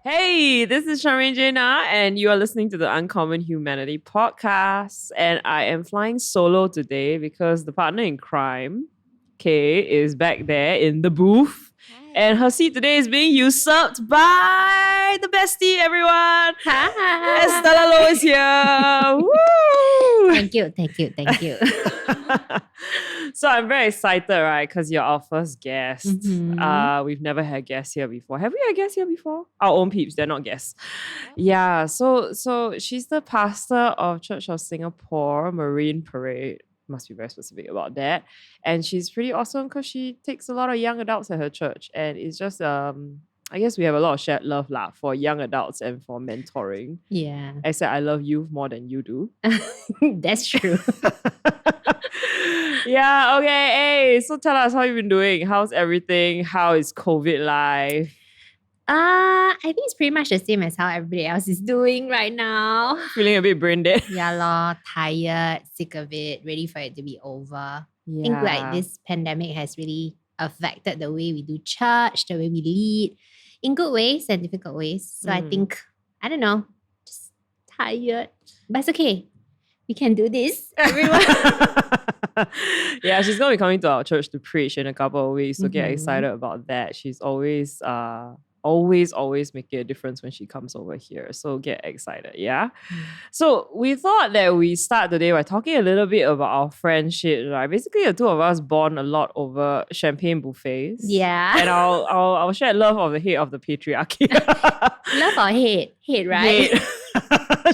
Hey, this is Charmaine Jaina, and you are listening to the Uncommon Humanity podcast. And I am flying solo today because the partner in crime, Kay, is back there in the booth. Hi. And her seat today is being usurped by the bestie, everyone. Hi. ESTELLA Low is here. Woo! Thank you. So I'm very excited, right? Because you're our first guest. Mm-hmm. We've never had guests here before. Have we had guests here before? Our own peeps, they're not guests. Yeah. So she's the pastor of Church of Singapore Marine Parade. Must be very specific about that. And she's pretty awesome because she takes a lot of young adults at her church, and it's just I guess we have a lot of shared love for young adults and for mentoring. Yeah. Except I love you more than you do. That's true. Yeah, okay. Hey, so tell us how you've been doing. How's everything? How is COVID life? I think it's pretty much the same as how everybody else is doing right now. Feeling a bit brain dead. Yeah, lor, tired, sick of it, ready for it to be over. I think like this pandemic has really affected the way we do church, the way we lead, in good ways and difficult ways. So I think, I don't know, just tired. But it's okay. We can do this, everyone. Yeah, she's going to be coming to our church to preach in a couple of weeks. So get excited about that. She's always making a difference when she comes over here. So get excited, yeah? So we thought that we start today by talking a little bit about our friendship, right? Basically, the two of us bond a lot over champagne buffets. Yeah. And our shared love of the hate of the patriarchy. Love or hate? Hate, right? Hate.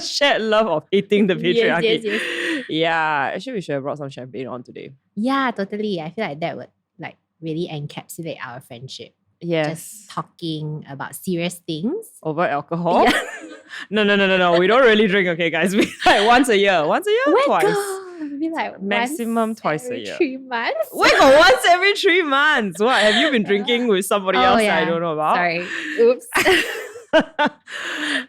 Shared love of hating the patriarchy. Yes. Yeah, actually we should have brought some champagne on today. Yeah, totally. I feel like that would like really encapsulate our friendship. Yes. Just talking about serious things. Over alcohol? Yeah. No. We don't really drink, okay, guys. We like once a year. Twice. Maybe like maximum twice a year. 3 months. Wait, once every 3 months. What? Have you been drinking with somebody else that I don't know about? Sorry. Oops.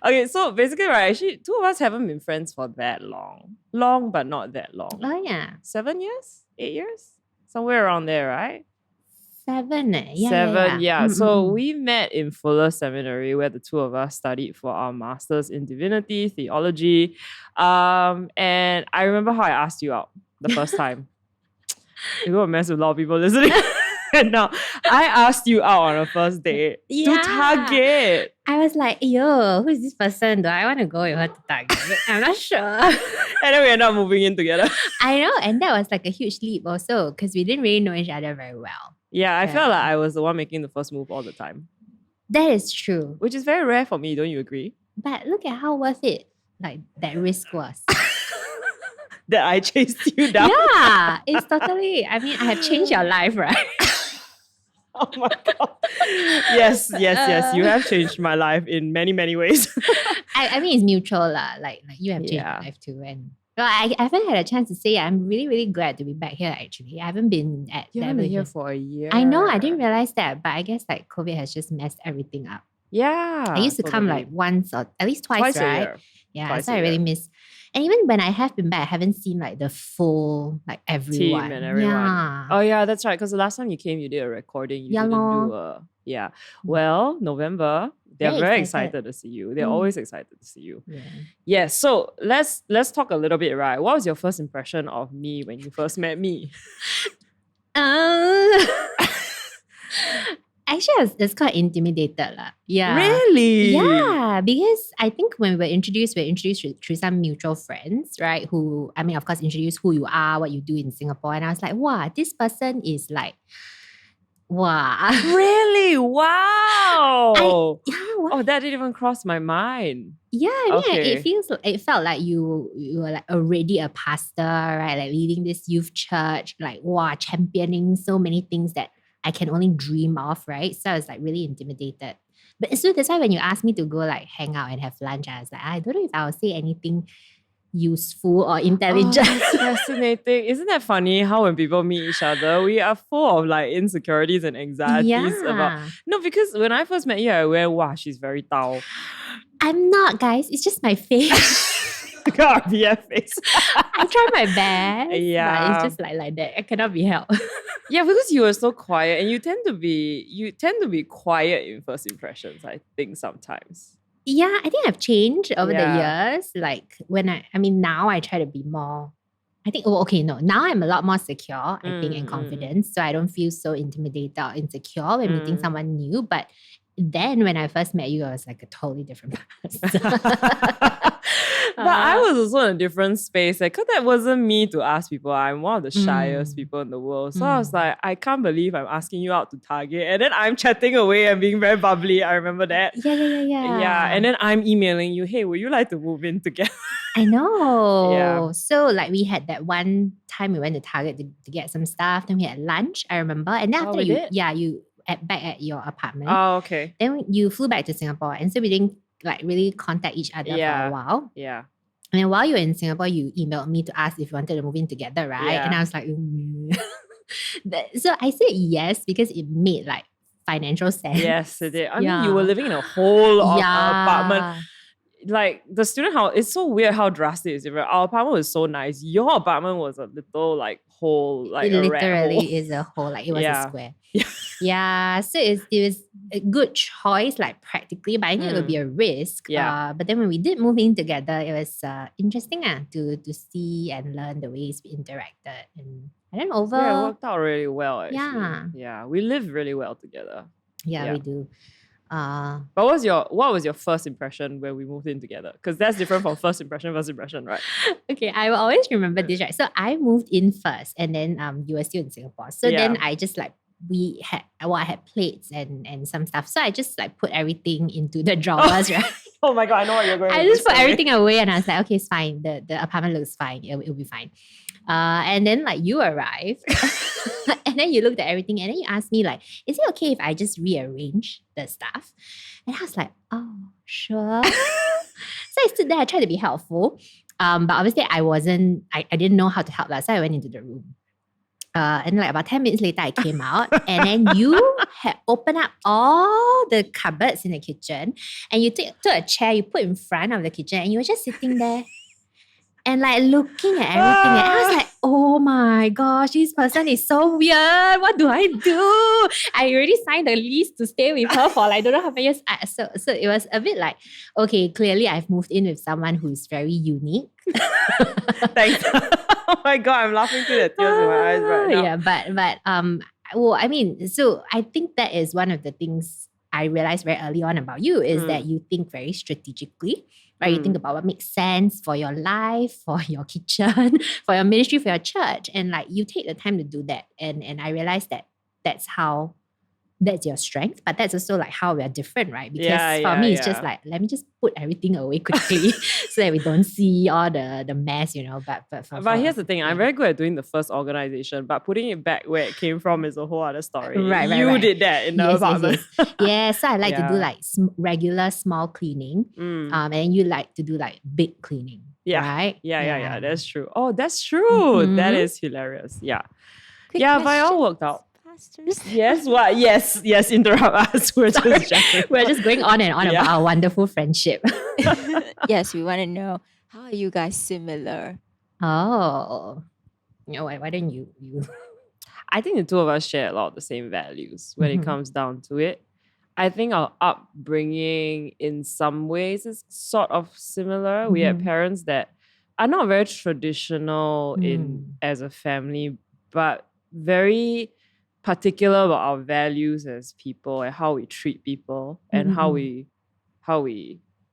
Okay, so basically, right, actually, two of us haven't been friends for that long. Long, but not that long. Oh, yeah. 7 years? 8 years? Somewhere around there, right? 7, Yeah. 7, yeah. So we met in Fuller Seminary where the two of us studied for our Masters in Divinity, Theology. And I remember how I asked you out the first time. You're going to mess with a lot of people listening. And now I asked you out on a first date to Target. I was like, yo, who is this person? Do I want to go with her to Target? I'm not sure. And then we ended up moving in together. I know. And that was like a huge leap also because we didn't really know each other very well. Yeah, I felt like I was the one making the first move all the time. That is true. Which is very rare for me, don't you agree? But look at how worth it like that risk was. That I chased you down. Yeah, it's totally, I mean, I have changed your life, right? Oh my God. Yes. You have changed my life in many, many ways. I mean, it's mutual lah. Like you have changed my life too. And well, I haven't had a chance to say I'm really, really glad to be back here actually. I haven't been at You haven't been here for a year. I know, I didn't realize that. But I guess like COVID has just messed everything up. Yeah. I used to come like once or at least twice, right? A year. Yeah, twice so I really miss. And even when I have been back, I haven't seen like the full, like everyone. Team and everyone. Yeah. Oh yeah, that's right. Because the last time you came, you did a recording. You didn't do a... Yeah. Well, November, they're very excited to see you. They're always excited to see you. Yeah. Yes. So let's talk a little bit, right? What was your first impression of me when you first met me? Actually, I was quite intimidated lah. Yeah. Really? Yeah, because I think when we were introduced through some mutual friends, right? Who, I mean, of course, introduced who you are, what you do in Singapore. And I was like, wow, this person is like, wow. Really? Wow. Wow. Oh, that didn't even cross my mind. Yeah, I mean, it felt like you were like already a pastor, right? Like leading this youth church, like wow, championing so many things that I can only dream of, right? So I was like really intimidated. But so that's why when you asked me to go like hang out and have lunch, I was like, I don't know if I'll say anything useful or intelligent. Oh, that's fascinating. Isn't that funny how when people meet each other, we are full of like insecurities and anxieties about... No, because when I first met you, I went, wow, she's very tall. I'm not, guys. It's just my face. Got RBF face. I try my best. Yeah. But it's just like that. I cannot be helped. Yeah, because you were so quiet and you tend to be quiet in first impressions, I think sometimes. Yeah, I think I've changed over the Yeah. years. Like now I try to be more. I think, okay, no, now I'm a lot more secure, I think, and confident. So I don't feel so intimidated or insecure when meeting someone new. But then when I first met you, I was like a totally different person. But I was also in a different space because that wasn't me to ask people. I'm one of the shyest people in the world. So I was like, I can't believe I'm asking you out to Target. And then I'm chatting away and being very bubbly. I remember that. Yeah. And then I'm emailing you, hey, would you like to move in together? I know. Yeah. So like we had that one time we went to Target to get some stuff. Then we had lunch, I remember. And then after we did? you back at your apartment. Oh, okay. Then you flew back to Singapore. And so we didn't like really contact each other for a while. Yeah. And then while you were in Singapore, you emailed me to ask if you wanted to move in together, right? Yeah. And I was like, so I said yes because it made like financial sense. Yes, it did. I mean, you were living in a whole apartment. Like the student house, it's so weird how drastic it is. Our apartment was so nice. Your apartment was a little like hole, like it a literally rat hole. is a hole, like it was a square. Yeah, so it was a good choice, like practically, but I think it would be a risk. But then when we did move in together, it was interesting to see and learn the ways we interacted, and then it worked out really well. Actually, yeah, we live really well together. Yeah, we do. But what was your first impression when we moved in together? Because that's different from first impression, right? Okay, I will always remember this, right? So I moved in first, and then you were still in Singapore. So then I just like I had plates and some stuff. So I just like put everything into the drawers, right? Oh my god, I know what you're going to I just put everything away, and I was like, okay, it's fine. The apartment looks fine. It'll be fine. And then like you arrived and then you looked at everything and then you asked me like, is it okay if I just rearrange the stuff? And I was like, oh, sure. So I stood there, I tried to be helpful. But obviously I didn't know how to help that. So I went into the room. And like about 10 minutes later, I came out and then you had opened up all the cupboards in the kitchen and you took a chair, you put in front of the kitchen and you were just sitting there and like looking at everything. And I was like, oh my gosh, this person is so weird. What do I do? I already signed a lease to stay with her for like, I don't know how many years. So it was a bit like, okay, clearly I've moved in with someone who's very unique. Thanks. Oh my god, I'm laughing through the tears in my eyes right now. Yeah, but well, I mean, so I think that is one of the things I realized very early on about you is that you think very strategically, right? You think about what makes sense for your life, for your kitchen, for your ministry, for your church, and like you take the time to do that. And I realized that that's your strength, but that's also like how we are different, right? Because for me, it's just like, let me just put everything away quickly so that we don't see all the mess, you know. But here's the thing, I'm very good at doing the first organization, but putting it back where it came from is a whole other story. Right. You did that in the apartment. Yes. So I like to do like regular small cleaning, and then you like to do like big cleaning. Right? Yeah. That's true. Oh, that's true. That is hilarious. Yeah. Quick but it all worked out. Yes, what? Yes, interrupt us. We're just going on and on about our wonderful friendship. Yes, we want to know, how are you guys similar? Oh. Why don't you? I think the two of us share a lot of the same values when it comes down to it. I think our upbringing in some ways is sort of similar. We had parents that are not very traditional as a family, but very particular about our values as people and how we treat people and how we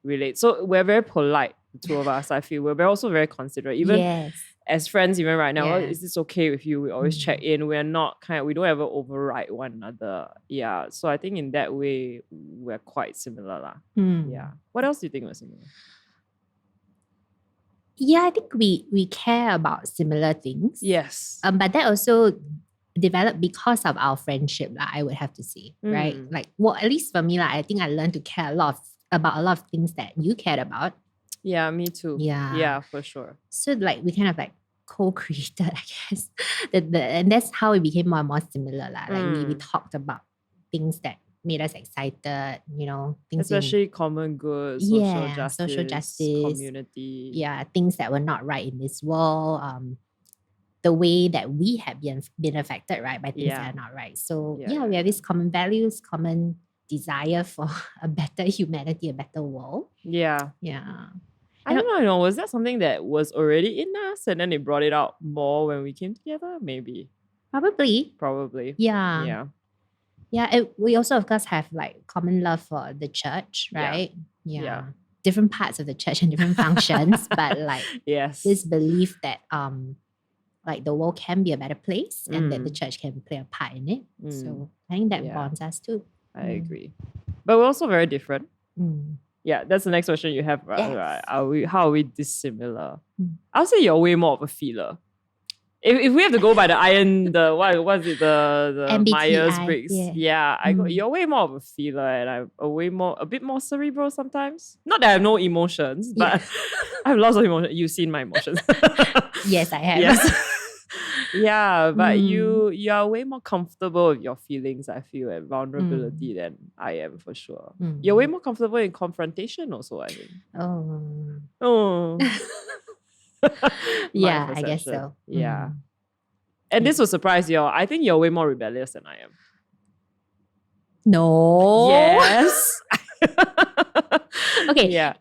relate. So we're very polite, the two of us. I feel we're also very considerate. Even as friends, even right now, is this okay with you? We always check in. We're not we don't ever override one another. Yeah. So I think in that way we're quite similar. Yeah. What else do you think we're similar? Yeah, I think we care about similar things. Yes. But that also developed because of our friendship, I would have to say, right? Like, well, at least for me, I think I learned to care about a lot of things that you cared about. Yeah, me too. Yeah, for sure. So like we kind of like co-created, I guess. And that's how we became more and more similar. Like we talked about things that made us excited, you know, things especially common good, social justice, community. Yeah, things that were not right in this world. the way that we have been affected, right, by things that are not right. So we have these common values, common desire for a better humanity, a better world. Yeah. Yeah. I don't know. Was that something that was already in us and then it brought it out more when we came together? Maybe. Probably. Yeah. Yeah. We also, of course, have like common love for the church, right? Yeah. Different parts of the church and different functions, but like this belief that like the world can be a better place and that the church can play a part in it. So I think that bonds us too. I agree. But we're also very different. Yeah, that's the next question you have, right? Yes. How are we dissimilar? I'll say you're way more of a feeler. If we have to go by the what is it, the MBTI, Myers-Briggs? You're way more of a feeler and I'm a bit more cerebral sometimes. Not that I have no emotions, but I have lots of emotions. You've seen my emotions. Yes, I have. Yes. Yeah, but you are way more comfortable with your feelings, I feel, and vulnerability than I am for sure. You're way more comfortable in confrontation also, I think. Oh. Yeah, I guess so. Yeah. And this will surprise you all. I think you're way more rebellious than I am. No. Yes. Okay. Yeah.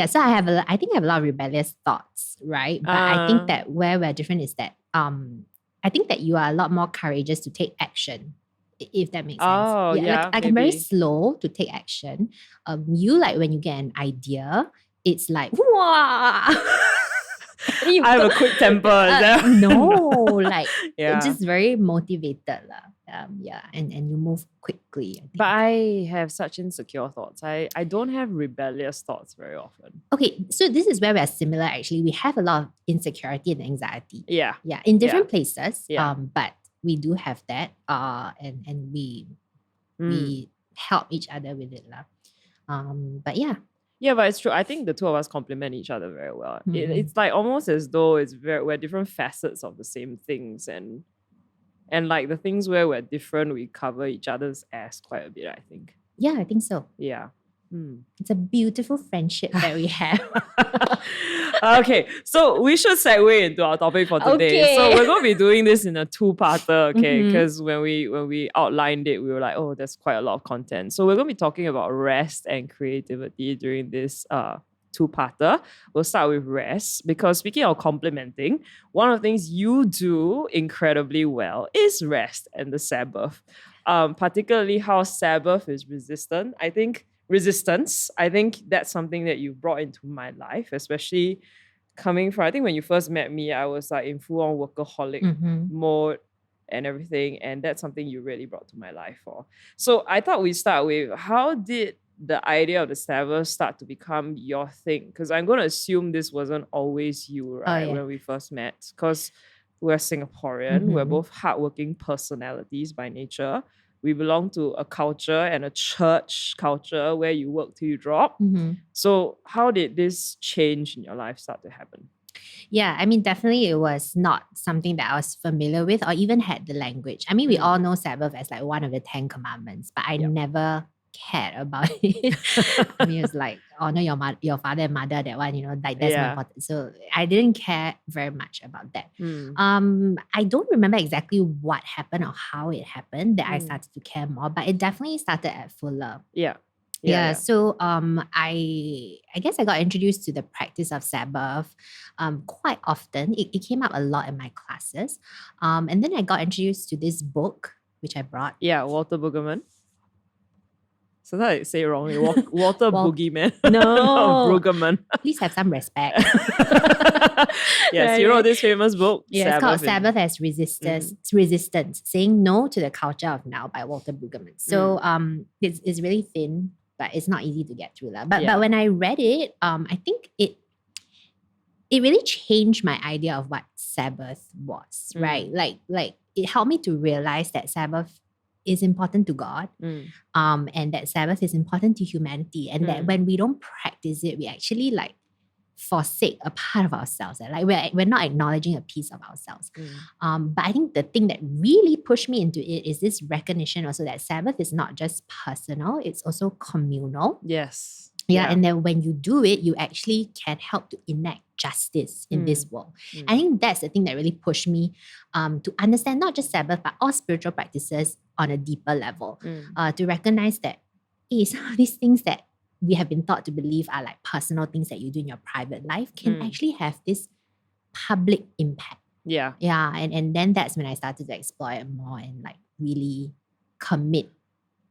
So I think I have a lot of rebellious thoughts, right? But I think that where we're different is that I think that you are a lot more courageous to take action, if that makes sense. Oh, yeah. Like I'm very slow to take action. You, like when you get an idea, it's like, wow. I have a quick temper. No, like it's just very motivated. And you move quickly. But I have such insecure thoughts. I don't have rebellious thoughts very often. Okay, so this is where we are similar actually. We have a lot of insecurity and anxiety. Yeah. Yeah, in different places. But we do have that. And we help each other with it. But yeah. Yeah, but it's true. I think the two of us complement each other very well. It's like almost as though we're different facets of the same things, and like the things where we're different, we cover each other's ass quite a bit, I think. Yeah, I think so. Yeah. It's a beautiful friendship that we have. Okay, so we should segue into our topic for today. Okay. So we're going to be doing this in a two-parter, okay? Because when we outlined it, we were like, oh, there's quite a lot of content. So we're going to be talking about rest and creativity during this two-parter. We'll start with rest because speaking of complementing, one of the things you do incredibly well is rest and the Sabbath. Particularly how Sabbath is resistance. I think that's something that you brought into my life, especially coming from, I think when you first met me, I was like in full-on workaholic mode and everything. And that's something you really brought to my life for. So I thought we'd start with, how did the idea of the Sabbath start to become your thing? Because I'm going to assume this wasn't always you, right, when we first met. Because we're Singaporean, we're both hardworking personalities by nature. We belong to a culture and a church culture where you work till you drop. So how did this change in your life start to happen? Yeah, I mean, definitely it was not something that I was familiar with or even had the language. I mean, we all know Sabbath as like one of the 10 commandments, but I never cared about it. I mean, it was like honor your father and mother, that one, like that's more important. So I didn't care very much about that. I don't remember exactly what happened or how it happened that I started to care more, but it definitely started at Fuller. Yeah. So I guess I got introduced to the practice of Sabbath quite often. It came up a lot in my classes. And then I got introduced to this book, which I brought. Yeah, Walter Brueggemann. Sometimes I say it wrongly. Walter Boogeyman. No. Brueggemann. Please have some respect. Yes, you wrote this famous book. Yeah, it's called Sabbath as Resistance, Saying No to the Culture of Now by Walter Brueggemann. So it's really thin, but it's not easy to get through. But when I read it, I think it really changed my idea of what Sabbath was, right? Like it helped me to realize that Sabbath is important to God, and that Sabbath is important to humanity, and that when we don't practice it, we actually like forsake a part of ourselves. Like we're not acknowledging a piece of ourselves. But I think the thing that really pushed me into it is this recognition also that Sabbath is not just personal, it's also communal. Yes. Yeah, and then when you do it, you actually can help to enact justice in this world. I think that's the thing that really pushed me to understand not just Sabbath, but all spiritual practices on a deeper level. To recognize that some of these things that we have been taught to believe are like personal things that you do in your private life can actually have this public impact. Yeah. Yeah, and then that's when I started to explore it more and like really commit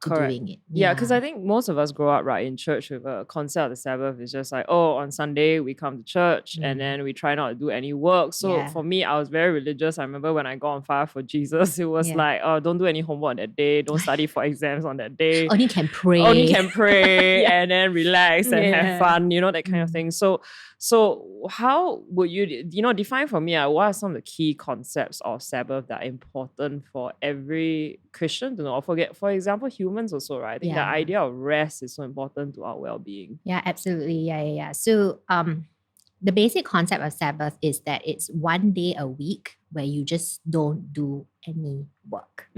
to doing it. Yeah, because I think most of us grow up right in church with a concept of the Sabbath. It's just like, oh, on Sunday we come to church and then we try not to do any work. So for me, I was very religious. I remember when I got on fire for Jesus, it was like, oh, don't do any homework on that day. Don't study for exams on that day. Only can pray. And then relax and have fun, you know, that kind of thing. So how would you, define for me, what are some of the key concepts of Sabbath that are important for every Christian to know? Or for example, humans also, right? I think the idea of rest is so important to our well-being. Yeah, absolutely. Yeah. So the basic concept of Sabbath is that it's 1 day a week where you just don't do any work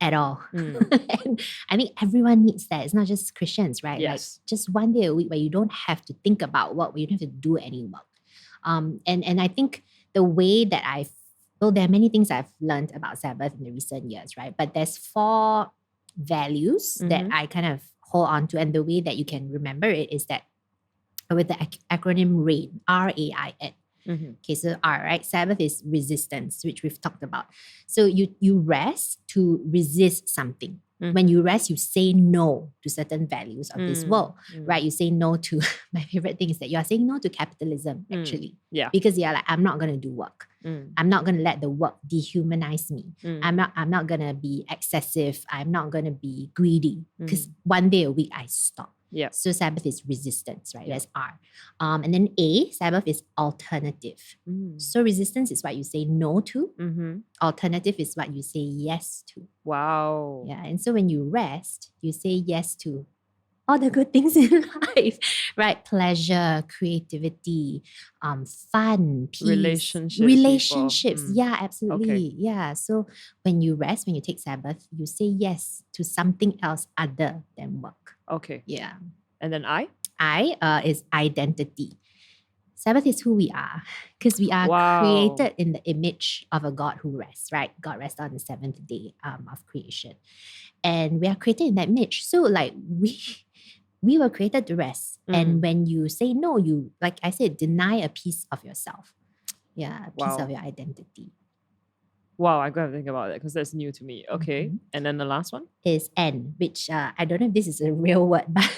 at all. And I think everyone needs that. It's not just Christians, right? Yes. Like just 1 day a week where you don't have to think about work, where you don't have to do any work. And I think the way that there are many things I've learned about Sabbath in the recent years, right? But there's 4 values that I kind of hold on to. And the way that you can remember it is that with the acronym RAIN, RAIN. Okay, so R, right? Sabbath is resistance, which we've talked about. So you rest to resist something. When you rest, you say no to certain values of this world, right? You say no to, my favorite thing is that you are saying no to capitalism, actually. Yeah. Because you're like, I'm not going to do work. I'm not going to let the work dehumanize me. I'm not going to be excessive. I'm not going to be greedy. Because 1 day a week, I stop. Yeah. So Sabbath is resistance, right? That's R. And then A, Sabbath is alternative. So resistance is what you say no to. Alternative is what you say yes to. Wow. Yeah. And so when you rest, you say yes to all the good things in life, right? Pleasure, creativity, fun, peace. Relationships. Yeah, absolutely. Okay. Yeah. So when you rest, when you take Sabbath, you say yes to something else other than work. Okay. Yeah. And then I is identity. Sabbath is who we are because we are created in the image of a God who rests, right? God rests on the 7th day of creation. And we are created in that image. So like we were created to rest. And when you say no, you, like I said, deny a piece of yourself. Yeah, a piece of your identity. Wow, I'm going to think about that because that's new to me. Okay. And then the last one? Is N, which I don't know if this is a real word, but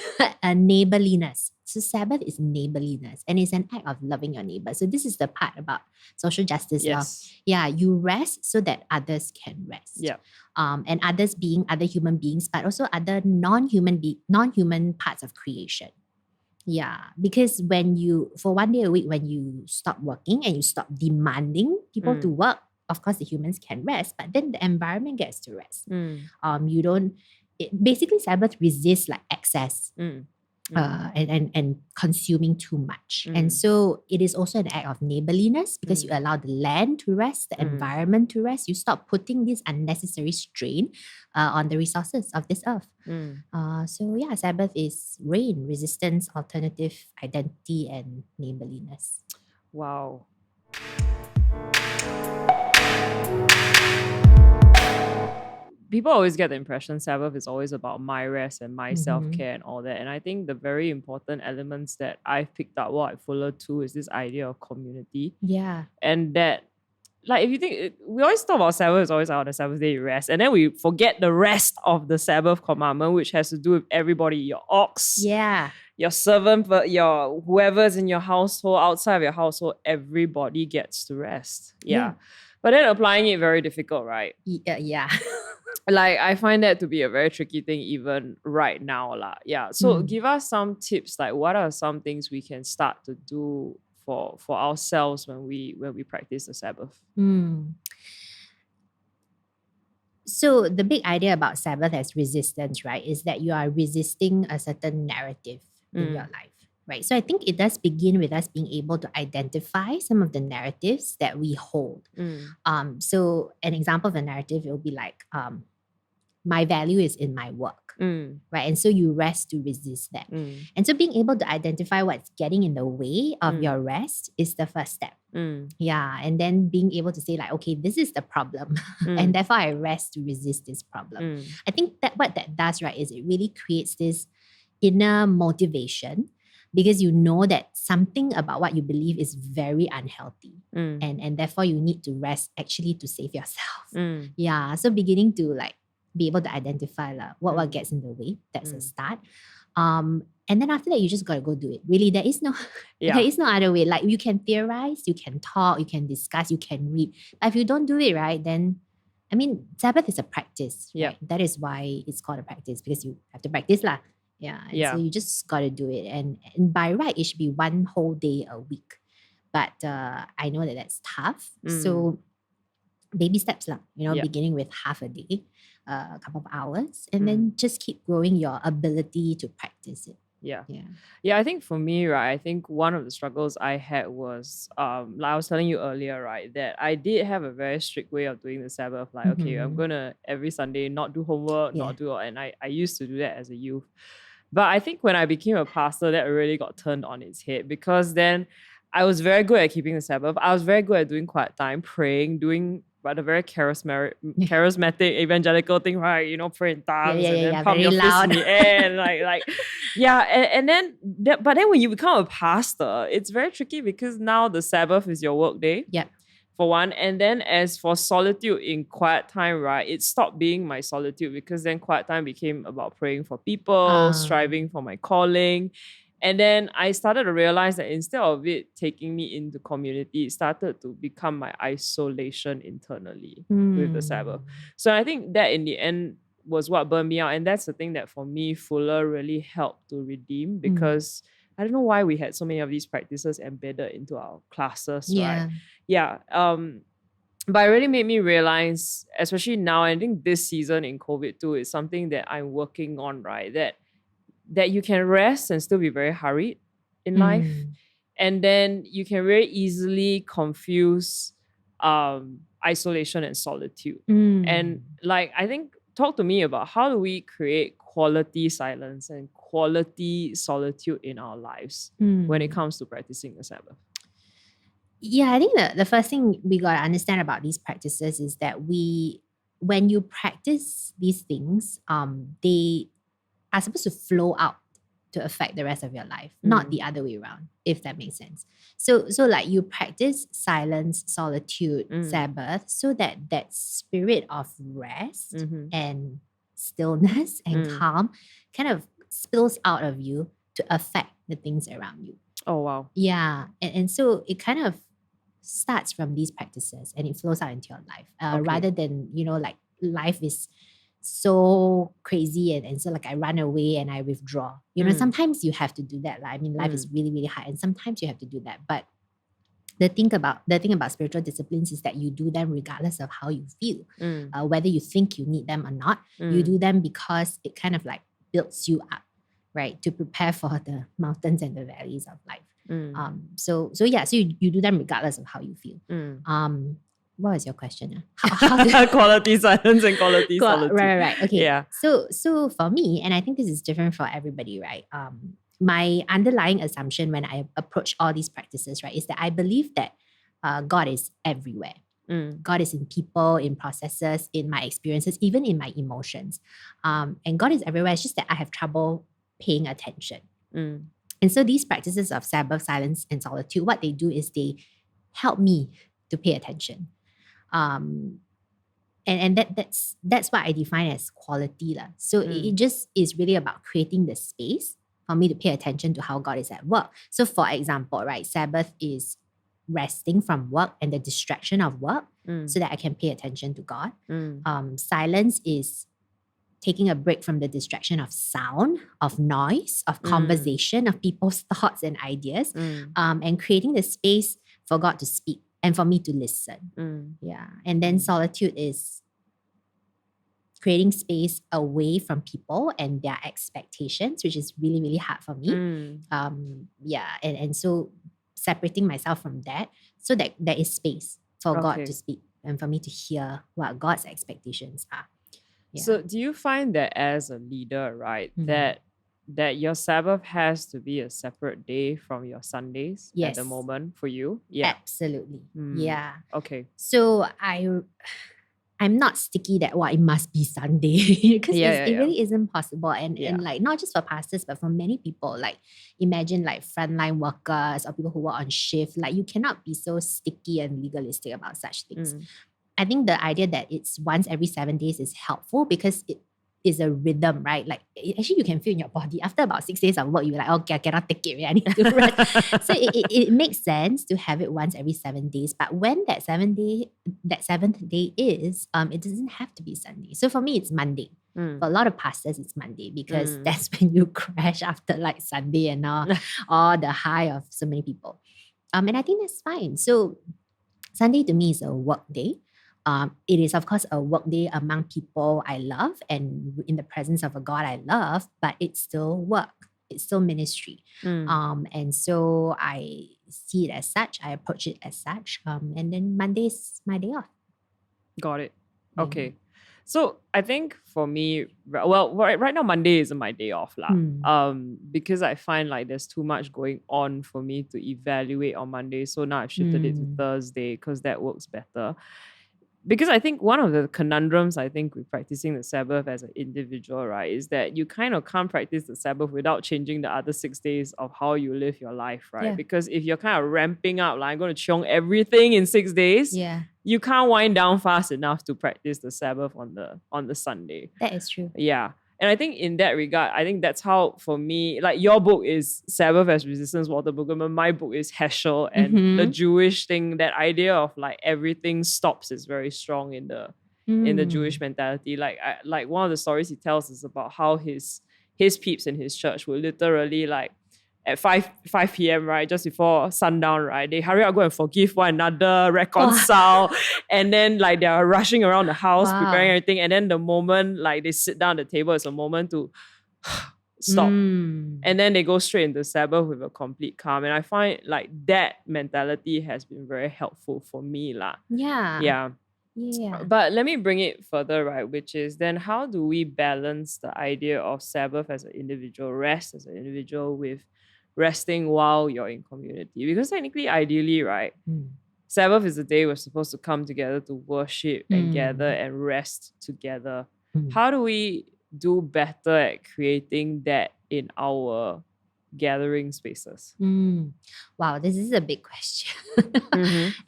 neighborliness. So Sabbath is neighborliness and it's an act of loving your neighbor. So this is the part about social justice. Yes. Yeah, you rest so that others can rest. Yeah. And others being other human beings, but also other non-human parts of creation. Yeah, because for 1 day a week, when you stop working and you stop demanding people to work, of course, the humans can rest, but then the environment gets to rest. Basically, Sabbath resists like excess and consuming too much. And so it is also an act of neighborliness because you allow the land to rest, the environment to rest. You stop putting this unnecessary strain on the resources of this earth. So yeah, Sabbath is RAIN, resistance, alternative, identity, and neighborliness. Wow. People always get the impression Sabbath is always about my rest and my self-care and all that. And I think the very important elements that I've picked up at Fuller too is this idea of community. Yeah. And that, like, if you think, we always talk about Sabbath is always on the Sabbath day you rest. And then we forget the rest of the Sabbath commandment, which has to do with everybody, your ox, your servant, your whoever's in your household, outside of your household, everybody gets to rest. Yeah. But then applying it very difficult, right? Yeah. Like, I find that to be a very tricky thing even right now. Yeah. So give us some tips, like what are some things we can start to do for ourselves when we practice the Sabbath? So the big idea about Sabbath as resistance, right, is that you are resisting a certain narrative in your life. Right. So I think it does begin with us being able to identify some of the narratives that we hold. So an example of a narrative, it will be like, my value is in my work. right? And so you rest to resist that. And so being able to identify what's getting in the way of your rest is the first step. Yeah. And then being able to say like, okay, this is the problem. And therefore I rest to resist this problem. I think that what that does, right, is it really creates this inner motivation because you know that something about what you believe is very unhealthy. And therefore you need to rest actually to save yourself. Yeah. So beginning to like be able to identify what gets in the way. That's a start. And then after that, you just got to go do it. Really, there is no other way. Like you can theorize, you can talk, you can discuss, you can read. But if you don't do it, right, then, I mean, Sabbath is a practice. Right? That is why it's called a practice because you have to practice lah. Yeah. And so you just got to do it. And by right, it should be one whole day a week. But I know that that's tough. So baby steps lah, beginning with half a day, a couple of hours, and then just keep growing your ability to practice it. Yeah, I think for me, right, I think one of the struggles I had was, like I was telling you earlier, right, that I did have a very strict way of doing the Sabbath. Like, okay, I'm going to every Sunday not do homework, and I used to do that as a youth. But I think when I became a pastor, that really got turned on its head because then I was very good at keeping the Sabbath. I was very good at doing quiet time, praying, doing a very charismatic evangelical thing, right? Pray in tongues and then pump your fist in the air and and then but then when you become a pastor, it's very tricky because now the Sabbath is your work day. For one, and then as for solitude in quiet time, right, it stopped being my solitude because then quiet time became about praying for people, striving for my calling. And then I started to realize that instead of it taking me into community, it started to become my isolation internally with the Sabbath. So I think that in the end was what burned me out. And that's the thing that for me, Fuller really helped to redeem because I don't know why we had so many of these practices embedded into our classes, right? But it really made me realize, especially now, I think this season in COVID too, is something that I'm working on, right? That you can rest and still be very hurried in life. And then you can very easily confuse isolation and solitude. And like, I think, talk to me about how do we create quality silence and quality solitude in our lives when it comes to practicing the Sabbath? Yeah, I think the first thing we got to understand about these practices is that when you practice these things, they are supposed to flow out to affect the rest of your life, not the other way around, if that makes sense. So like you practice silence, solitude, Sabbath, so that spirit of rest and stillness and calm kind of spills out of you to affect the things around you. Oh, wow. Yeah. And so it kind of starts from these practices and it flows out into your life rather than, like life is so crazy and so like I run away and I withdraw. Sometimes you have to do that. I mean, life is really, really hard and sometimes you have to do that. But the thing about spiritual disciplines is that you do them regardless of how you feel. Whether you think you need them or not, you do them because it kind of like builds you up, right? To prepare for the mountains and the valleys of life. So you do them regardless of how you feel. What was your question? Quality silence and quality solitude. Right. Okay. Yeah. So for me, and I think this is different for everybody, right? My underlying assumption when I approach all these practices, right, is that I believe that God is everywhere. God is in people, in processes, in my experiences, even in my emotions. And God is everywhere. It's just that I have trouble paying attention. And so these practices of Sabbath, silence, and solitude, what they do is they help me to pay attention. And that's what I define as quality. So it just is really about creating the space for me to pay attention to how God is at work. So for example, right, Sabbath is resting from work and the distraction of work so that I can pay attention to God. Silence is taking a break from the distraction of sound, of noise, of conversation, of people's thoughts and ideas, and creating the space for God to speak and for me to listen. Yeah. And then solitude is creating space away from people and their expectations, which is really, really hard for me. And so separating myself from that so that there is space for God to speak and for me to hear what God's expectations are. Yeah. So do you find that as a leader, right, Mm. that your Sabbath has to be a separate day from your Sundays at the Yes. moment for you? Yeah. Absolutely. Mm. Yeah. Okay. So I'm not sticky that it must be Sunday because it really isn't possible. And like not just for pastors, but for many people, like imagine like frontline workers or people who work on shift, like you cannot be so sticky and legalistic about such things. I think the idea that it's once every 7 days is helpful because it is a rhythm, right? Like actually you can feel in your body after about 6 days of work, you're like, okay, I cannot take it, I need to rest. So it makes sense to have it once every 7 days. But when that seventh day is, it doesn't have to be Sunday. So for me, it's Monday. For a lot of pastors, it's Monday because that's when you crash after like Sunday and all the high of so many people. And I think that's fine. So Sunday to me is a work day. It is, of course, a work day among people I love and in the presence of a God I love, but it's still work. It's still ministry. And so I see it as such. I approach it as such. And then Monday is my day off. Got it. Okay. So I think for me, well, right now Monday isn't my day off because I find like there's too much going on for me to evaluate on Monday. So now I've shifted it to Thursday because that works better. Because I think one of the conundrums I think with practicing the Sabbath as an individual, right, is that you kind of can't practice the Sabbath without changing the other 6 days of how you live your life, right? Yeah. Because if you're kind of ramping up, like I'm going to chong everything in 6 days, you can't wind down fast enough to practice the Sabbath on the Sunday. That is true. Yeah. And I think in that regard, I think that's how, for me, like your book is Sabbath as Resistance, Walter Brueggemann. My book is Heschel. And the Jewish thing, that idea of like everything stops is very strong in the Jewish mentality. Like one of the stories he tells is about how his peeps in his church will literally like at 5 p.m., right, just before sundown, right, they hurry up, go and forgive one another, reconcile, and then like they're rushing around the house, preparing everything, and then the moment like they sit down at the table, it's a moment to stop. And then they go straight into Sabbath with a complete calm. And I find like that mentality has been very helpful for me. Yeah. But let me bring it further, right, which is then how do we balance the idea of Sabbath as an individual, rest as an individual, with resting while you're in community? Because technically, ideally, right, Sabbath is the day we're supposed to come together to worship and gather and rest together. How do we do better at creating that in our gathering spaces? Wow, this is a big question.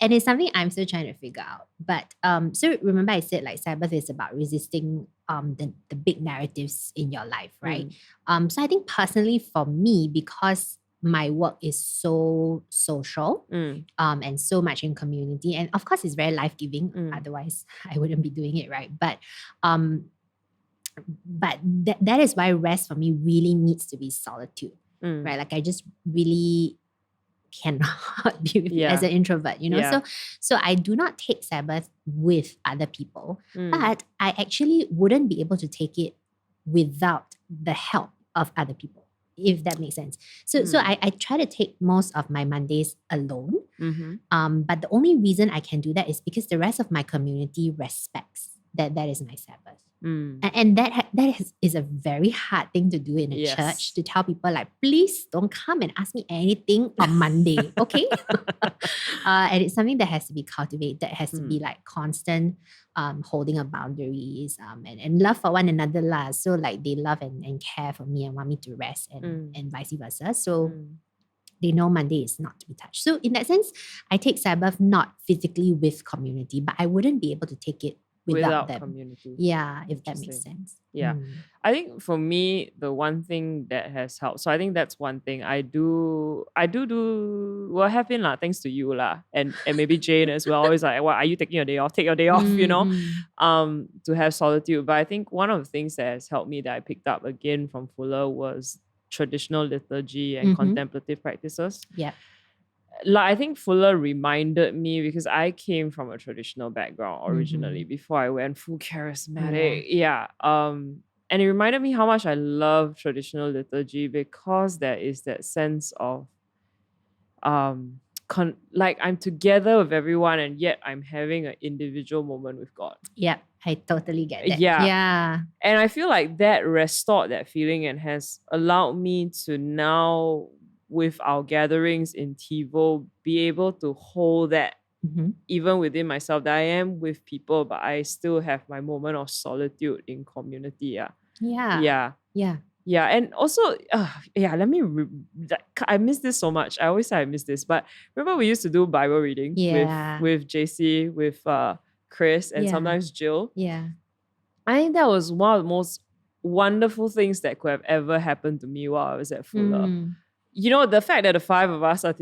And it's something I'm still trying to figure out. But so remember I said like Sabbath is about resisting the big narratives in your life, right? So I think personally for me, because my work is so social and so much in community, and of course it's very life-giving, otherwise I wouldn't be doing it, right? But that is why rest for me really needs to be solitude, right? Like I just really cannot be with as an introvert, you know. So I do not take Sabbath with other people, but I actually wouldn't be able to take it without the help of other people, if that makes sense. So I try to take most of my Mondays alone. But the only reason I can do that is because the rest of my community respects that is my Sabbath. And that is a very hard thing to do in a church, to tell people like, please don't come and ask me anything on Monday, okay? And it's something that has to be cultivated, that has to be like constant holding of boundaries and love for one another lah. So like they love and care for me and want me to rest and vice versa. So they know Monday is not to be touched. So in that sense, I take Sabbath not physically with community, but I wouldn't be able to take it without them. Community. Yeah, if that makes sense. Yeah. I think for me, the one thing that has helped, so I think that's one thing I do, well, have been thanks to you and maybe Jane as well. Always like, what, are you taking your day off? Take your day off, you know, to have solitude. But I think one of the things that has helped me that I picked up again from Fuller was traditional liturgy and contemplative practices. Yeah. Like I think Fuller reminded me, because I came from a traditional background originally before I went full charismatic. And it reminded me how much I love traditional liturgy, because there is that sense of like I'm together with everyone and yet I'm having an individual moment with God. Yeah, I totally get that. Yeah. Yeah. And I feel like that restored that feeling and has allowed me to now, with our gatherings in TiVo, be able to hold that Mhm. even within myself, that I am with people, but I still have my moment of solitude in community. Yeah. Yeah. Yeah. Yeah. And also, let me, I miss this so much. I always say I miss this, but remember we used to do Bible reading Yeah. with JC, with Chris, and Yeah. sometimes Jill. Yeah. I think that was one of the most wonderful things that could have ever happened to me while I was at Fuller. Mm. You know, the fact that the five of us are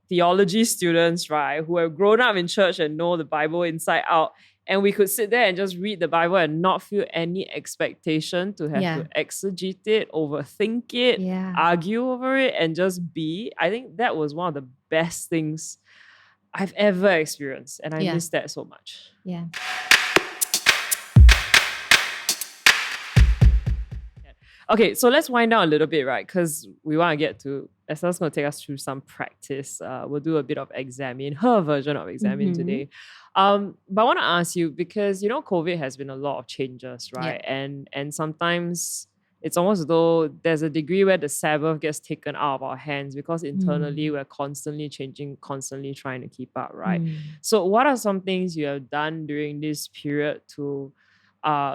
theology students, right, who have grown up in church and know the Bible inside out, and we could sit there and just read the Bible and not feel any expectation to have to exegete it, overthink it, Yeah. argue over it, and just be. I think that was one of the best things I've ever experienced, and I miss that so much. Yeah. Okay, so let's wind down a little bit, right? Because we want to get to, Estelle's going to take us through some practice. We'll do a bit of Examen, her version of Examen today. But I want to ask you, because, you know, COVID has been a lot of changes, right? And sometimes it's almost as though there's a degree where the Sabbath gets taken out of our hands because internally we're constantly changing, constantly trying to keep up, right? So what are some things you have done during this period to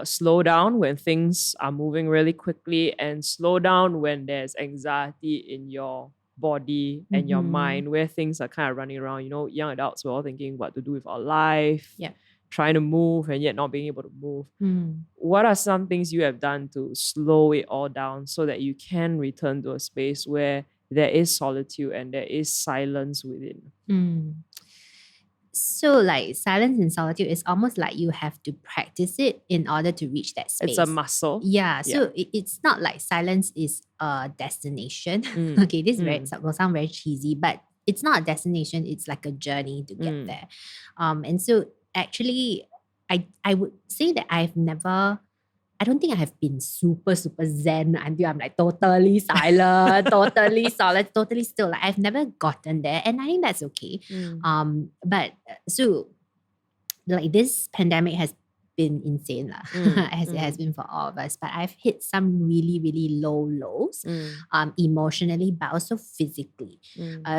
slow down when things are moving really quickly, and slow down when there's anxiety in your body and your mind, where things are kind of running around? You know, young adults, we're all thinking what to do with our life, trying to move and yet not being able to move. What are some things you have done to slow it all down so that you can return to a space where there is solitude and there is silence within? So like silence and solitude is almost like you have to practice it in order to reach that space. It's a muscle. Yeah. So it's not like silence is a destination. Okay, this will sound very cheesy, but it's not a destination. It's like a journey to get there. And so actually, I would say that I don't think I have been super zen until I'm like totally silent, totally solid, totally still. Like I've never gotten there, and I think that's okay. But so like this pandemic has been insane as it has been for all of us. But I've hit some really, really low lows, emotionally, but also physically,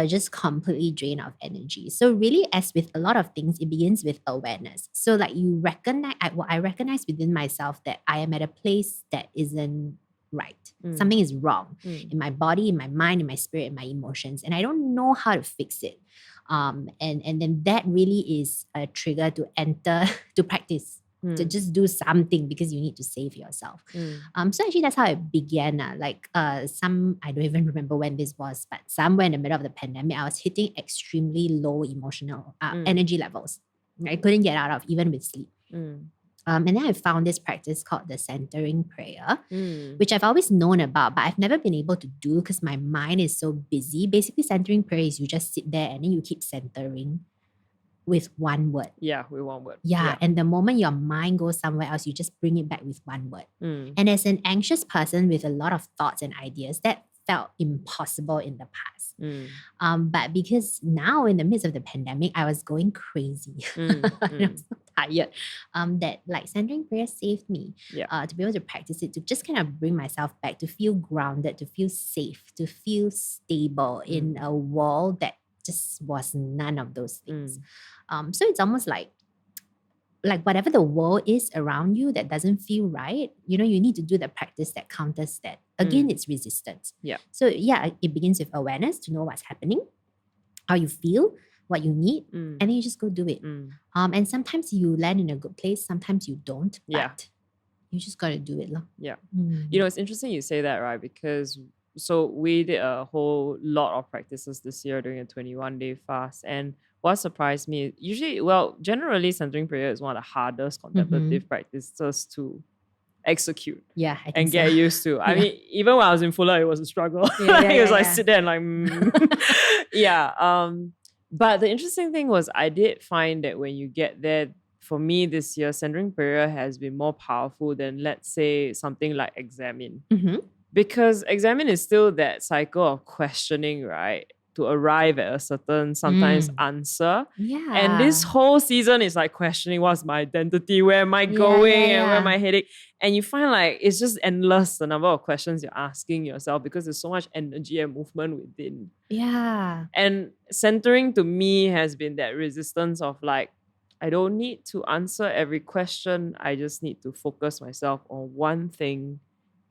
just completely drained of energy. So really, as with a lot of things, it begins with awareness. So like you recognize, I recognize within myself that I am at a place that isn't right. Something is wrong in my body, in my mind, in my spirit, in my emotions, and I don't know how to fix it. And then that really is a trigger to enter to practice. To just do something because you need to save yourself. So actually that's how it began. I don't even remember when this was, but somewhere in the middle of the pandemic, I was hitting extremely low emotional energy levels. I couldn't get out of even with sleep. And then I found this practice called the centering prayer, which I've always known about, but I've never been able to do because my mind is so busy. Basically, centering prayer is you just sit there and then you keep centering with one word. Yeah, with one word. Yeah, and the moment your mind goes somewhere else, you just bring it back with one word. And as an anxious person with a lot of thoughts and ideas, that felt impossible in the past. But because now in the midst of the pandemic, I was going crazy. I was so tired. That like centering prayer saved me to be able to practice it, to just kind of bring myself back, to feel grounded, to feel safe, to feel stable in a world that just was none of those things. So it's almost like whatever the world is around you that doesn't feel right, you know, you need to do the practice that counters that. Again, it's resistance. So it begins with awareness to know what's happening, how you feel, what you need, and then you just go do it. And sometimes you land in a good place, sometimes you don't, but you just got to do it. You know, it's interesting you say that, right? Because so we did a whole lot of practices this year during a 21-day fast. And what surprised me, generally centering prayer is one of the hardest contemplative practices to execute and get used to. I mean, even when I was in Fuller, it was a struggle. It was like sit there and like, but the interesting thing was I did find that when you get there, for me this year, centering prayer has been more powerful than, let's say, something like Examen. Because Examen is still that cycle of questioning, right? to arrive at a certain sometimes answer. Yeah. And this whole season is like questioning what's my identity, where am I going, and where am I heading? And you find like it's just endless the number of questions you're asking yourself because there's so much energy and movement within. Yeah. And centering to me has been that resistance of like, I don't need to answer every question. I just need to focus myself on one thing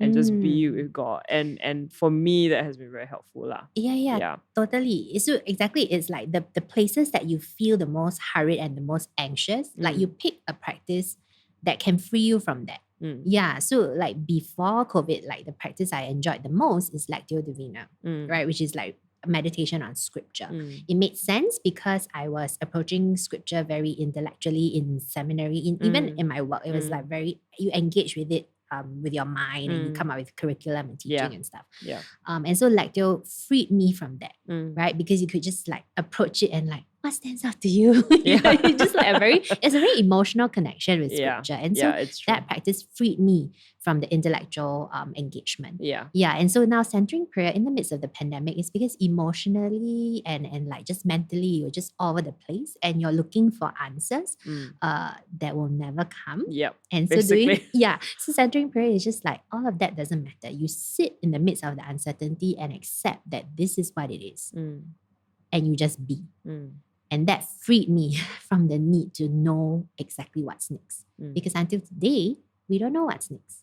and just be with God. And for me, that has been very helpful. Yeah, totally. So exactly, it's like the places that you feel the most hurried and the most anxious, like you pick a practice that can free you from that. Yeah, so like before COVID, like the practice I enjoyed the most is Lectio Divina, right? Which is like meditation on scripture. It made sense because I was approaching scripture very intellectually in seminary, even in my work. It was like very, you engage with it with your mind and you come up with curriculum and teaching and stuff. And so Lectio freed me from that, right? Because you could just like approach it and like, what stands out to you? It's just like it's a very emotional connection with scripture. And so that practice freed me from the intellectual engagement. And so now centering prayer in the midst of the pandemic is because emotionally and like just mentally, you're just all over the place and you're looking for answers that will never come. And so so centering prayer is just like all of that doesn't matter. You sit in the midst of the uncertainty and accept that this is what it is. And you just be. And that freed me from the need to know exactly what's next. Because until today, we don't know what's next.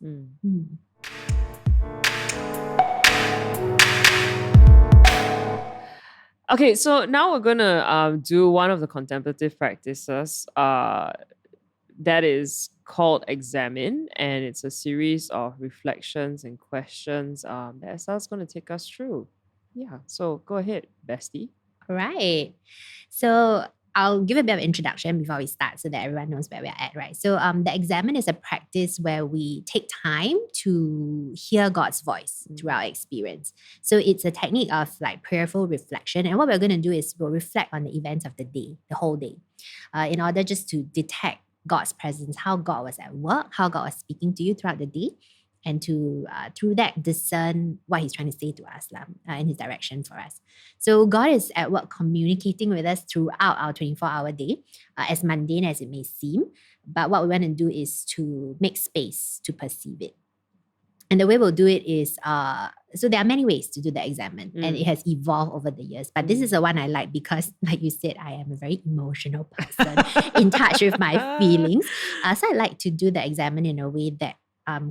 Okay, so now we're gonna do one of the contemplative practices that is called Examen, and it's a series of reflections and questions that Estelle's gonna take us through. Yeah, so go ahead, bestie. All right. So I'll give a bit of introduction before we start so that everyone knows where we're at, right? So the Examen is a practice where we take time to hear God's voice through our experience. So it's a technique of like prayerful reflection. And what we're going to do is we'll reflect on the events of the day, the whole day, in order just to detect God's presence, how God was at work, how God was speaking to you throughout the day, and to through that discern what he's trying to say to us in his direction for us. So God is at work communicating with us throughout our 24-hour day, as mundane as it may seem. But what we want to do is to make space to perceive it. And the way we'll do it is, so there are many ways to do the Examen, and it has evolved over the years. But this is the one I like because, like you said, I am a very emotional person in touch with my feelings. So I like to do the Examen in a way that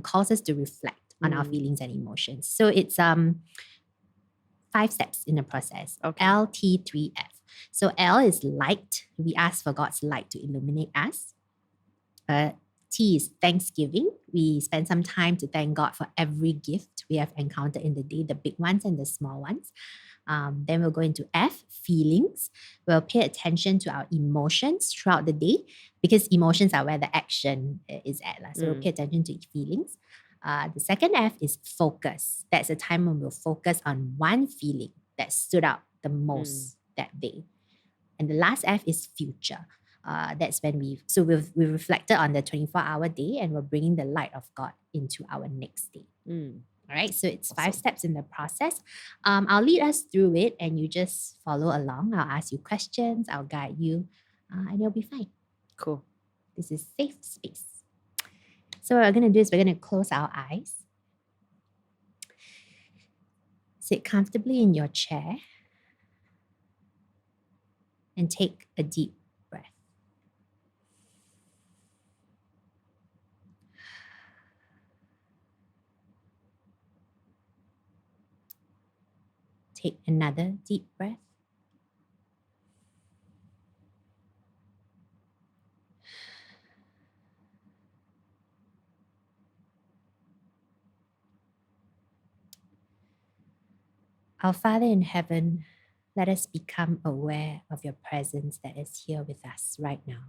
calls us to reflect on our feelings and emotions. So it's 5 steps in the process. L, T, 3, F. So L is light. We ask for God's light to illuminate us. T is thanksgiving. We spend some time to thank God for every gift we have encountered in the day, the big ones and the small ones. Then we'll go into F, feelings. We'll pay attention to our emotions throughout the day because emotions are where the action is at. So we'll pay attention to feelings. The second F is focus. That's a time when we'll focus on one feeling that stood out the most that day. And the last F is future. That's when we've reflected on the 24-hour day and we're bringing the light of God into our next day. All right, so it's 5 steps in the process. I'll lead us through it and you just follow along. I'll ask you questions, I'll guide you, and you'll be fine. Cool. This is safe space. So what we're going to do is we're going to close our eyes. Sit comfortably in your chair and take a deep breath. Take another deep breath. Our Father in heaven, let us become aware of your presence that is here with us right now.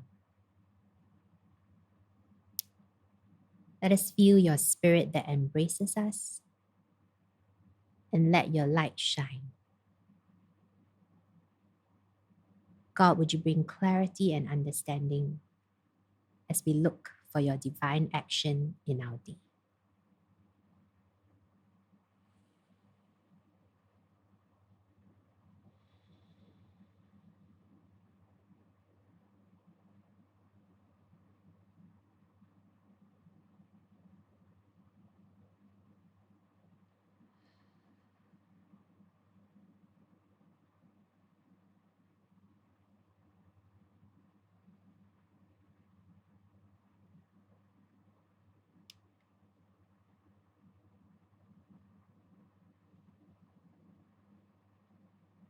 Let us feel your spirit that embraces us and let your light shine. God, would you bring clarity and understanding as we look for your divine action in our day.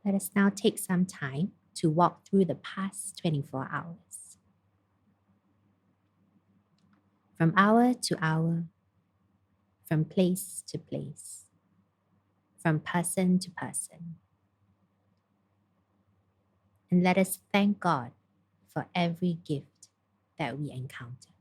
Let us now take some time to walk through the past 24 hours. From hour to hour, from place to place, from person to person. And let us thank God for every gift that we encounter.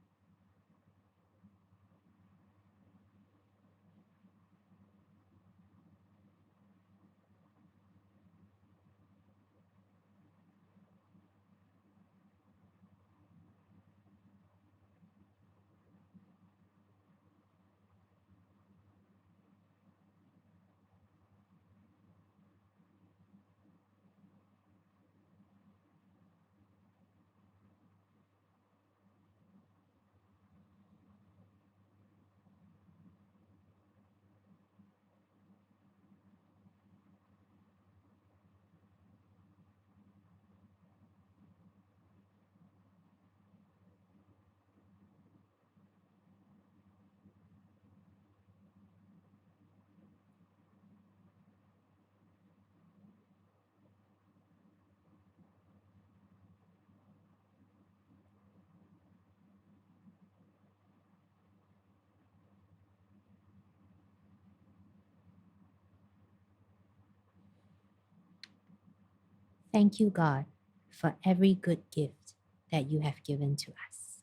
Thank you, God, for every good gift that you have given to us.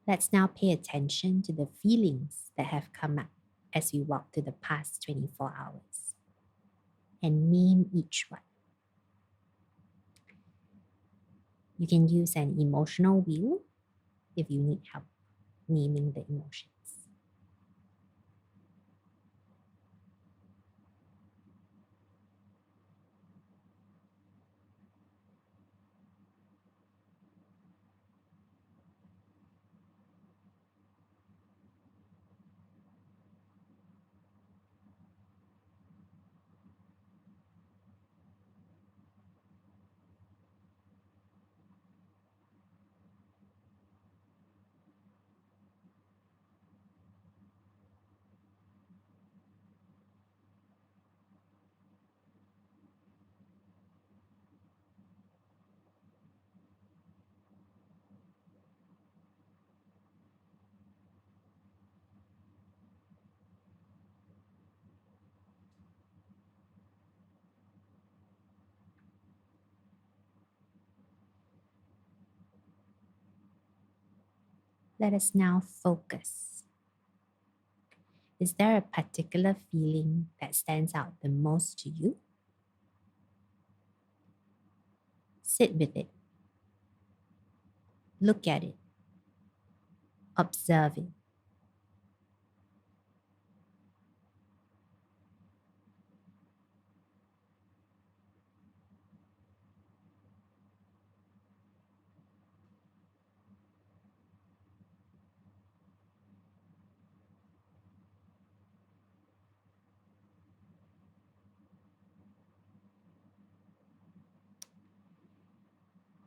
Let's now pay attention to the feelings that have come up as we walk through the past 24 hours and name each one. You can use an emotional wheel if you need help naming the emotions. Let us now focus. Is there a particular feeling that stands out the most to you? Sit with it. Look at it. Observe it.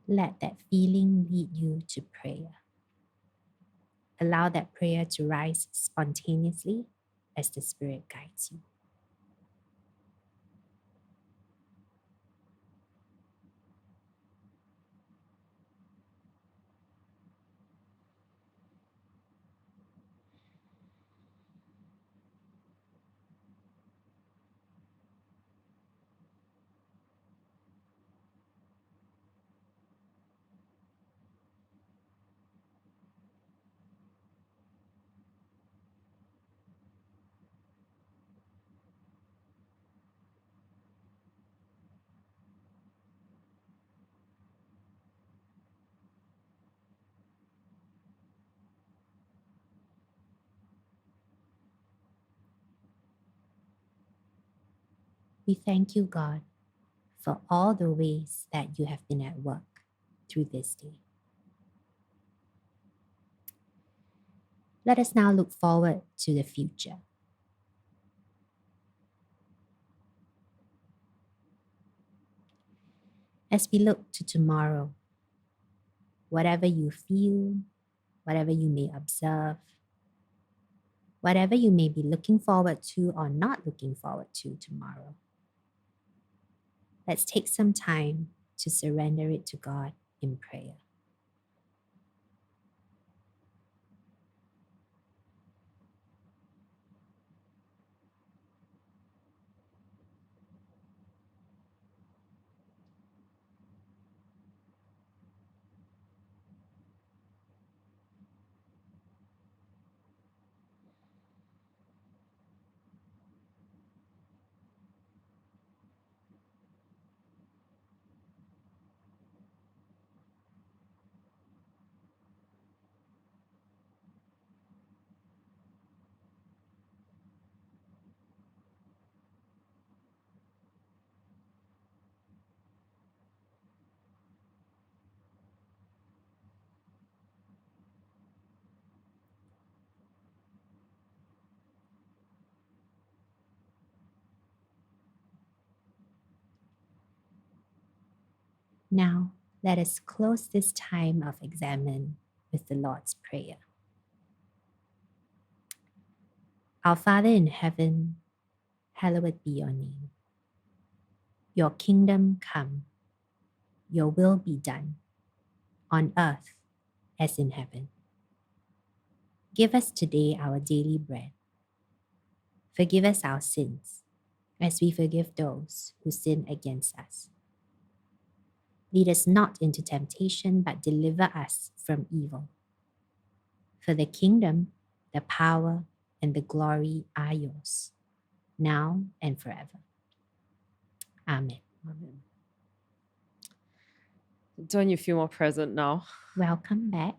Let that feeling lead you to prayer. Allow that prayer to rise spontaneously as the Spirit guides you. We thank you, God, for all the ways that you have been at work through this day. Let us now look forward to the future. As we look to tomorrow, whatever you feel, whatever you may observe, whatever you may be looking forward to or not looking forward to tomorrow. Let's take some time to surrender it to God in prayer. Now, let us close this time of Examen with the Lord's Prayer. Our Father in heaven, hallowed be your name. Your kingdom come, your will be done, on earth as in heaven. Give us today our daily bread. Forgive us our sins, as we forgive those who sin against us. Lead us not into temptation, but deliver us from evil. For the kingdom, the power, and the glory are yours, now and forever. Amen. Amen. Don't you feel more present now? Welcome back.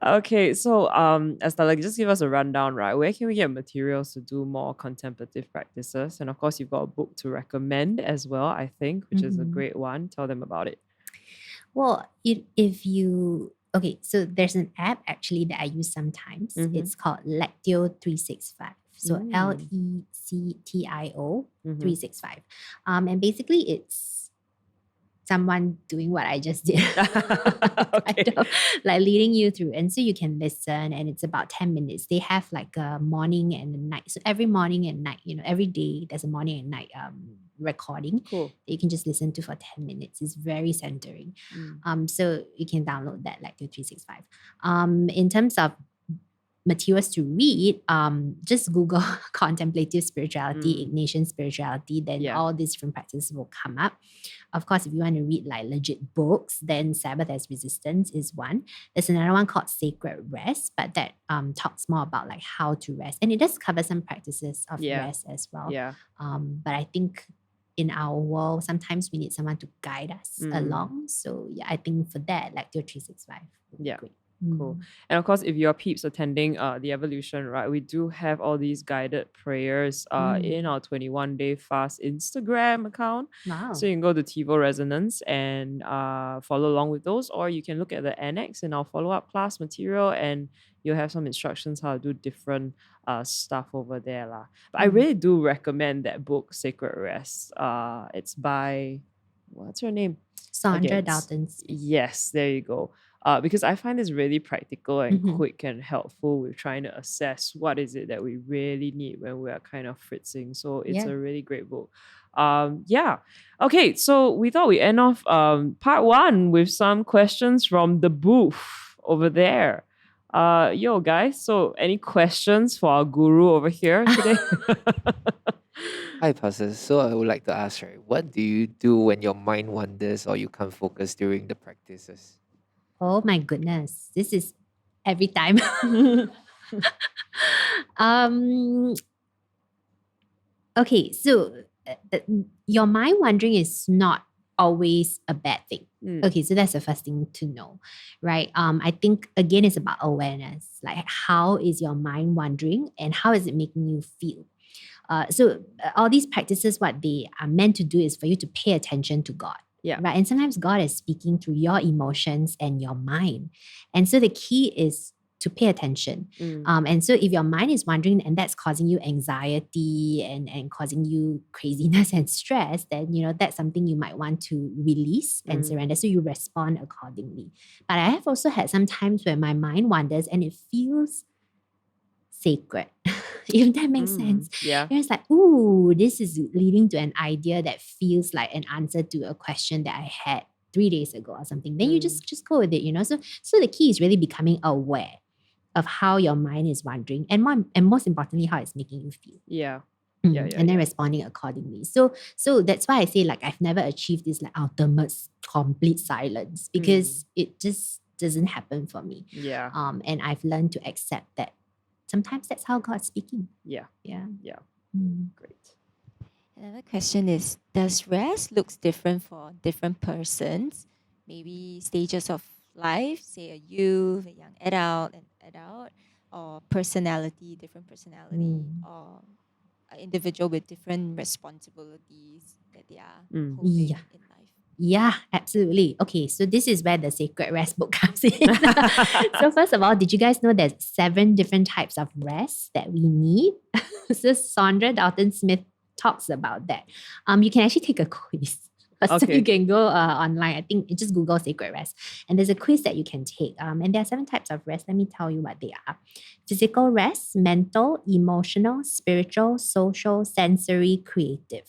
Okay, so Estella, just give us a rundown, right? Where can we get materials to do more contemplative practices? And of course, you've got a book to recommend as well, I think, which is a great one. Tell them about it. Well, so there's an app actually that I use sometimes. It's called Lectio 365. So LECTIO 365. And basically it's someone doing what I just did. Okay. Like leading you through. And so you can listen and it's about 10 minutes. They have like a morning and a night. So every morning and night, every day there's a morning and night recording. Cool. That you can just listen to for 10 minutes. It's very centering. So you can download that like the 365. In terms of materials to read, just Google contemplative spirituality, Ignatian spirituality, then all these different practices will come up. Of course, if you want to read like legit books, then Sabbath as Resistance is one. There's another one called Sacred Rest, but that talks more about like how to rest. And it does cover some practices of rest as well. Yeah. But I think in our world, sometimes we need someone to guide us along. So yeah, I think for that, Lectio 365 would be great. Cool. And of course, if you're peeps attending the Evolution, right, we do have all these guided prayers in our 21-day fast Instagram account. Wow. So you can go to TiVo Resonance and follow along with those, or you can look at the annex in our follow-up class material and you'll have some instructions how to do different stuff over there. But I really do recommend that book, Sacred Rest. It's by, what's her name? Sandra Dalton. Yes, there you go. Because I find this really practical and quick and helpful with trying to assess what is it that we really need when we are kind of fritzing. So it's a really great book. Okay, so we thought we end off part one with some questions from the booth over there. Yo, guys, so any questions for our guru over here today? Hi, Pastor. So I would like to ask, right, what do you do when your mind wanders or you can't focus during the practices? Oh my goodness. This is every time. Okay, so your mind wandering is not always a bad thing. Okay, so that's the first thing to know, right? I think again it's about awareness. Like how is your mind wandering and how is it making you feel? So all these practices, what they are meant to do is for you to pay attention to God. Yeah. Right. And sometimes God is speaking through your emotions and your mind. And so the key is to pay attention. Mm. And so if your mind is wandering and that's causing you anxiety and causing you craziness and stress, then, that's something you might want to release and surrender. So you respond accordingly. But I have also had some times where my mind wanders and it feels sacred, if that makes sense. Yeah. It's like, ooh, this is leading to an idea that feels like an answer to a question that I had 3 days ago or something. Then you just go with it, So the key is really becoming aware of how your mind is wandering and most importantly, how it's making you feel. Yeah. And then responding accordingly. So that's why I say like I've never achieved this like ultimate complete silence because it just doesn't happen for me. Yeah. And I've learned to accept that sometimes that's how God's speaking. Yeah. Great. Another question is, does rest looks different for different persons? Maybe stages of life, say a youth, a young adult, an adult, or different personality, or an individual with different responsibilities that they are holding in life. Yeah, absolutely. Okay, so this is where the Sacred Rest book comes in. So first of all, did you guys know there's 7 different types of rest that we need? So Sandra Dalton-Smith talks about that. You can actually take a quiz. So you can go online. I think just Google Sacred Rest. And there's a quiz that you can take. And there are 7 types of rest. Let me tell you what they are. Physical rest, mental, emotional, spiritual, social, sensory, creative.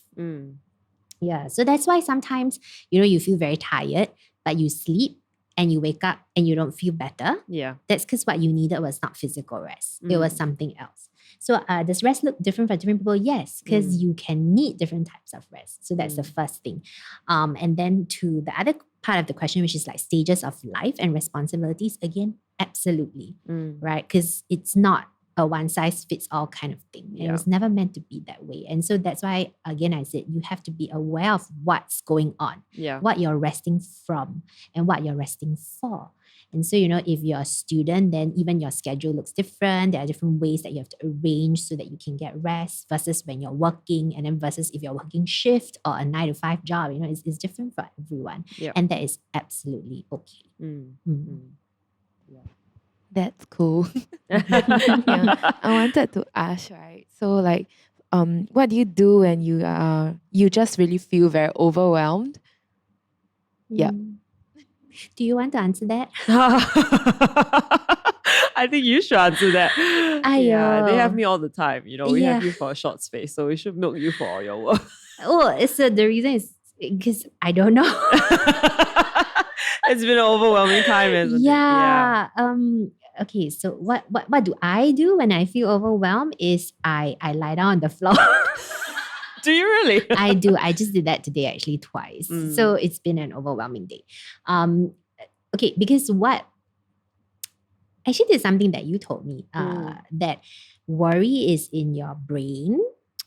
Yeah. So that's why sometimes, you feel very tired, but you sleep and you wake up and you don't feel better. Yeah. That's because what you needed was not physical rest. It was something else. So does rest look different for different people? Yes, because you can need different types of rest. So that's the first thing. And then to the other part of the question, which is like stages of life and responsibilities, again, absolutely, right? Because it's not a one-size-fits-all kind of thing. And it was never meant to be that way. And so that's why, again, I said you have to be aware of what's going on, what you're resting from, and what you're resting for. And so, if you're a student, then even your schedule looks different. There are different ways that you have to arrange so that you can get rest versus when you're working, and then versus if you're working shift or a 9 to 5 job, it's different for everyone. And that is absolutely okay. That's cool. I wanted to ask, right? So like, what do you do when you just really feel very overwhelmed? Yeah. Do you want to answer that? I think you should answer that. Yeah, they have Aiyo. me all the time. We have you for a short space, so we should milk you for all your work. So the reason is because I don't know. It's been an overwhelming time, isn't it? Yeah. Okay, so what do I do when I feel overwhelmed is I lie down on the floor. Do you really? I do. I just did that today actually twice. So it's been an overwhelming day. Okay, because actually there's something that you told me that worry is in your brain.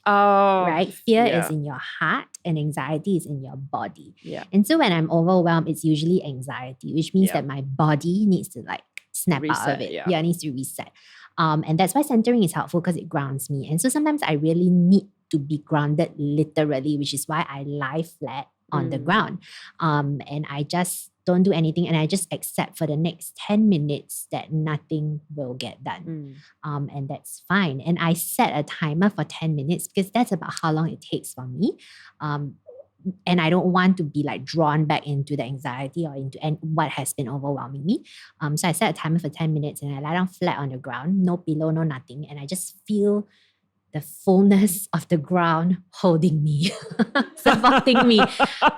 Oh, right? Fear is in your heart and anxiety is in your body. Yeah. And so when I'm overwhelmed, it's usually anxiety, which means that my body needs to like snap out of it. It needs to reset. And that's why centering is helpful because it grounds me. And so sometimes I really need to be grounded literally, which is why I lie flat on the ground. And I just don't do anything and I just accept for the next 10 minutes that nothing will get done. And that's fine. And I set a timer for 10 minutes because that's about how long it takes for me. And I don't want to be like drawn back into the anxiety or into what has been overwhelming me. So I set a timer for 10 minutes and I lie down flat on the ground, no pillow, no nothing. And I just feel the fullness of the ground holding me, supporting me.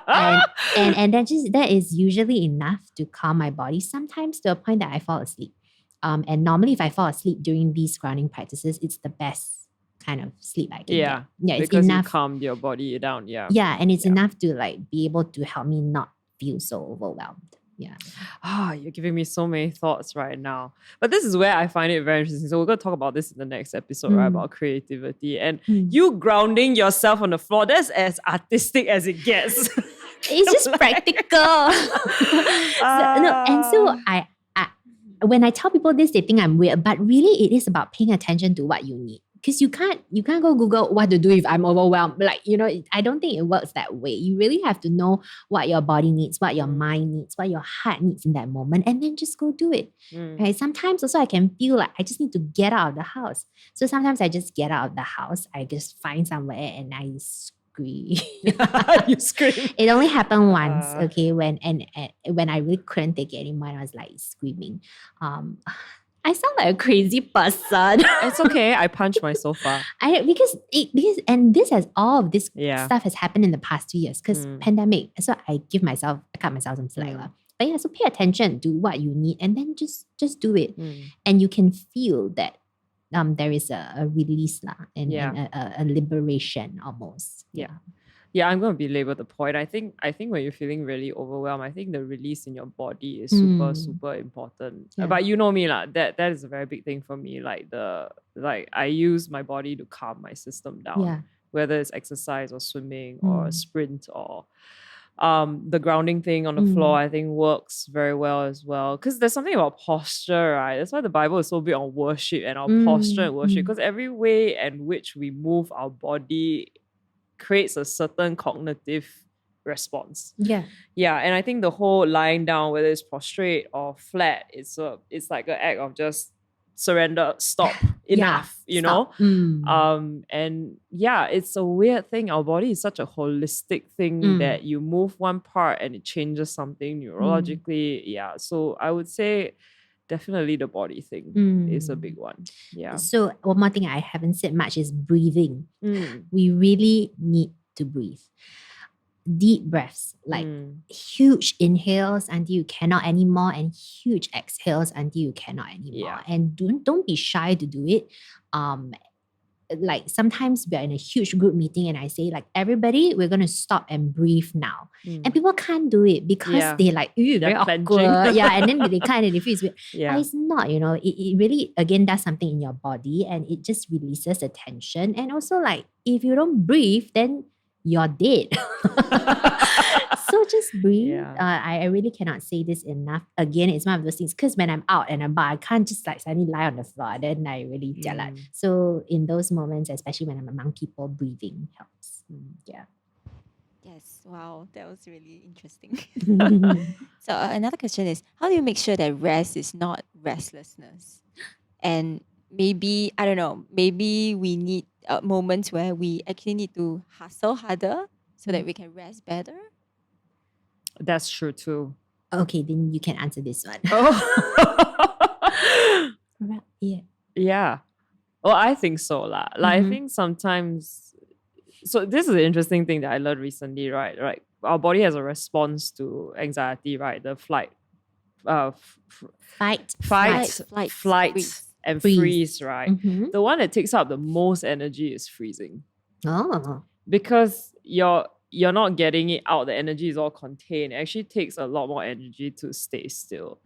And that is usually enough to calm my body, sometimes to a point that I fall asleep. And normally if I fall asleep during these grounding practices, it's the best kind of sleep I can get. Yeah, it's because enough. You calmed your body down. Yeah. Yeah, and it's enough to like be able to help me not feel so overwhelmed. Yeah. You're giving me so many thoughts right now. But this is where I find it very interesting. So we're going to talk about this in the next episode, right? About creativity. And you grounding yourself on the floor, that's as artistic as it gets. It's just practical. And so I when I tell people this, they think I'm weird. But really, it is about paying attention to what you need. because you can't go Google what to do if I'm overwhelmed. Like, I don't think it works that way. You really have to know what your body needs, what your mind needs, what your heart needs in that moment, and then just go do it. Right? Sometimes also I can feel like I just need to get out of the house. So sometimes I just get out of the house. I just find somewhere and I scream. You scream. It only happened once, okay, when I really couldn't take it anymore. I was like screaming. I sound like a crazy person. It's okay. I punched my sofa. Because this has all of this Yeah. stuff has happened in the past 2 years because pandemic. So I cut myself some slack. But yeah, so pay attention to what you need and then just do it. And you can feel that there is a release and a liberation almost. Yeah, I'm going to belabor the point. I think when you're feeling really overwhelmed, I think the release in your body is super, super important. Yeah. But you know me, that is a very big thing for me. Like I use my body to calm my system down. Yeah. Whether it's exercise or swimming or a sprint or the grounding thing on the floor, I think works very well as well. Because there's something about posture, right? That's why the Bible is so big on worship and our posture and worship. Because every way in which we move our body creates a certain cognitive response. Yeah. Yeah, and I think the whole lying down, whether it's prostrate or flat, it's like an act of just surrender, stop, enough, you know? And yeah, it's a weird thing. Our body is such a holistic thing that you move one part and it changes something neurologically. Yeah, so I would say definitely the body thing is a big one. Yeah. So one more thing I haven't said much is breathing. We really need to breathe. Deep breaths, like huge inhales until you cannot anymore and huge exhales until you cannot anymore. Yeah. And don't be shy to do it. Like sometimes we're in a huge group meeting and I say like, everybody, we're going to stop and breathe now. And people can't do it because they like, very clenching. awkward. Yeah, and then they can't and they feel it's weird. Yeah. But it's not, it really, again, does something in your body and it just releases the tension. And also like, if you don't breathe, then you're dead. So just breathe. Yeah. I really cannot say this enough. Again, it's one of those things because when I'm out and about, I can't just like suddenly lie on the floor. Then I really jealous. So in those moments, especially when I'm among people, breathing helps. Yeah. Yes, wow, that was really interesting. So another question is, how do you make sure that rest is not restlessness? And maybe, I don't know, maybe we need moments where we actually need to hustle harder so that we can rest better? That's true too. Okay, then you can answer this one. Yeah. Yeah. Well, I think so. Like I think sometimes, so this is an interesting thing that I learned recently, right? Right. Our body has a response to anxiety, right? The flight, Flight, freeze. and Freeze. freeze, right? The one that takes up the most energy is freezing. Oh. Because you're not getting it out, the energy is all contained. It actually takes a lot more energy to stay still.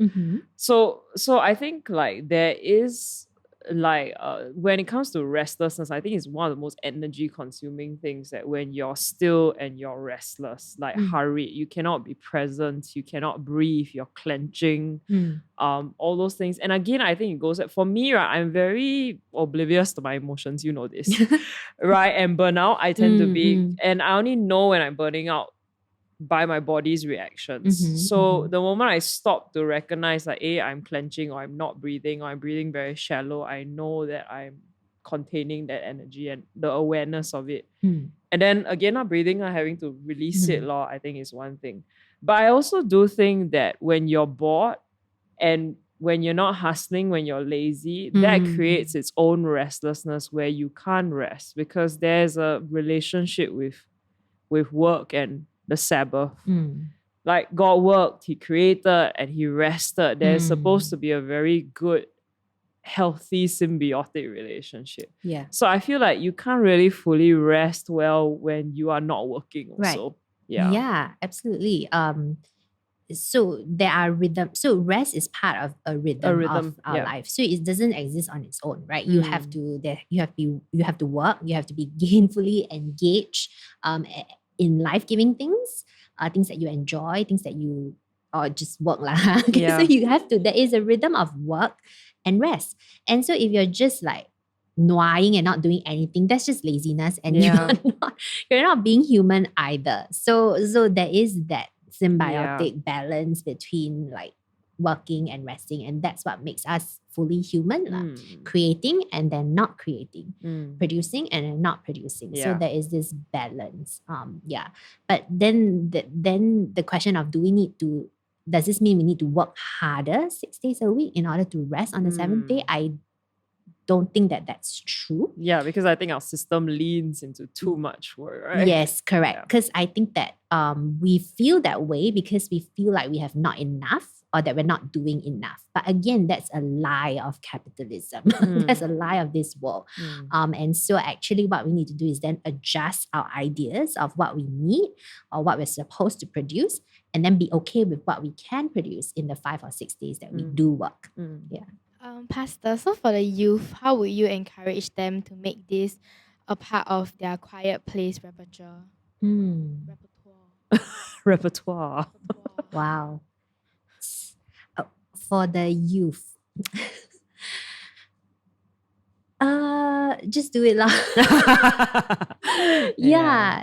So I think like there is like when it comes to restlessness, I think it's one of the most energy consuming things, that when you're still and you're restless, like hurried, you cannot be present, you cannot breathe, you're clenching, all those things. And again, I think it goes for me, right? I'm very oblivious to my emotions, you know this, right? And burnout, I tend to be, and I only know when I'm burning out by my body's reactions. So the moment I stop to recognize like, I'm clenching or I'm not breathing or I'm breathing very shallow, I know that I'm containing that energy and the awareness of it. And then again, not breathing, not having to release it, I think is one thing. But I also do think that when you're bored and when you're not hustling, when you're lazy, that creates its own restlessness where you can't rest, because there's a relationship with work and the Sabbath. Like God worked, He created, and He rested. There's supposed to be a very good, healthy, symbiotic relationship. Yeah. So I feel like you can't really fully rest well when you are not working also. Right. Yeah, absolutely. So there are rhythms. So rest is part of a rhythm of our life. So it doesn't exist on its own, right? You have to work. You have to be gainfully engaged in life-giving things, things that you enjoy, things that you, or just work lah. Okay, so you have to, there is a rhythm of work and rest. And so if you're just like gnawing and not doing anything, that's just laziness, and Yeah. you're not being human either. So there is that symbiotic balance between like working and resting, and that's what makes us fully human lah. Creating and then not creating, producing and then not producing. So Yeah. there is this balance. But then the question of does this mean we need to work harder 6 days a week in order to rest on the seventh day? I don't think that that's true. Yeah, because I think our system leans into too much work, right? Yes, correct. Yeah. Because I think that we feel that way because we feel like we have not enough or that we're not doing enough. But again, that's a lie of capitalism. That's a lie of this world. And so actually what we need to do is then adjust our ideas of what we need or what we're supposed to produce, and then be okay with what we can produce in the 5 or 6 days that we do work. Yeah. Pastor, so for the youth, how would you encourage them to make this a part of their quiet place repertoire? Repertoire. Wow. For the youth, just do it lah.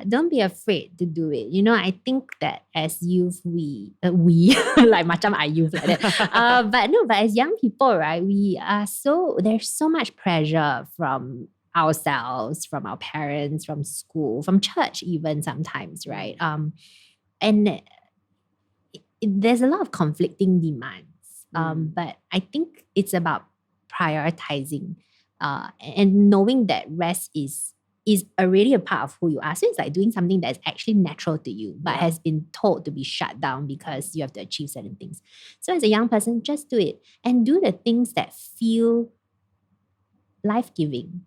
Don't be afraid to do it. I think that as youth, we like macam I youth like that. But as young people, right, there's so much pressure from ourselves, from our parents, from school, from church even sometimes, right? And there's a lot of conflicting demands. But I think it's about prioritizing and knowing that rest is already a part of who you are. So it's like doing something that's actually natural to you, but has been told to be shut down because you have to achieve certain things. So as a young person, just do it and do the things that feel life-giving.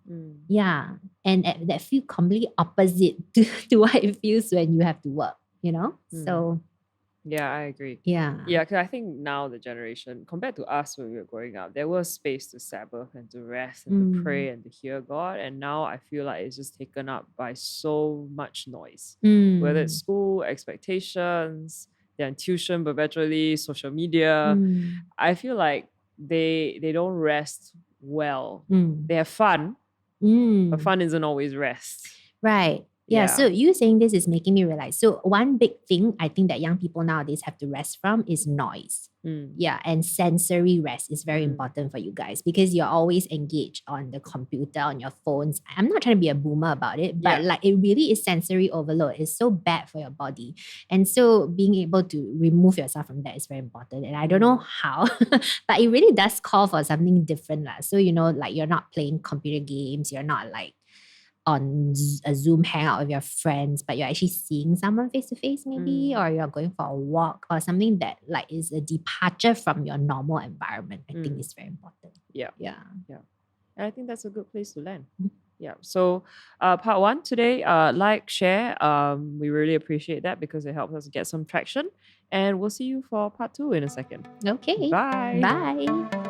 And that feel completely opposite to what it feels when you have to work, So Yeah, I agree. yeah. Yeah, because I think now the generation, compared to us when we were growing up, there was space to Sabbath and to rest and to pray and to hear God. And now I feel like it's just taken up by so much noise. Whether it's school, expectations, they're on tuition perpetually, social media. I feel like they don't rest well. They have fun, but fun isn't always rest. Right. Yeah, so you saying this is making me realize. So one big thing I think that young people nowadays have to rest from is noise. Yeah, and sensory rest is very important for you guys because you're always engaged on the computer, on your phones. I'm not trying to be a boomer about it, but like it really is sensory overload. It's so bad for your body. And so being able to remove yourself from that is very important. And I don't know how, but it really does call for something different. So, like you're not playing computer games, you're not like on a Zoom hangout with your friends, but you're actually seeing someone face to face maybe, or you're going for a walk or something that like is a departure from your normal environment. I think is very important. Yeah. Yeah. And I think that's a good place to land. Yeah. So part 1 today, like, share. We really appreciate that because it helps us get some traction. And we'll see you for part 2 in a second. Okay. Bye. Bye.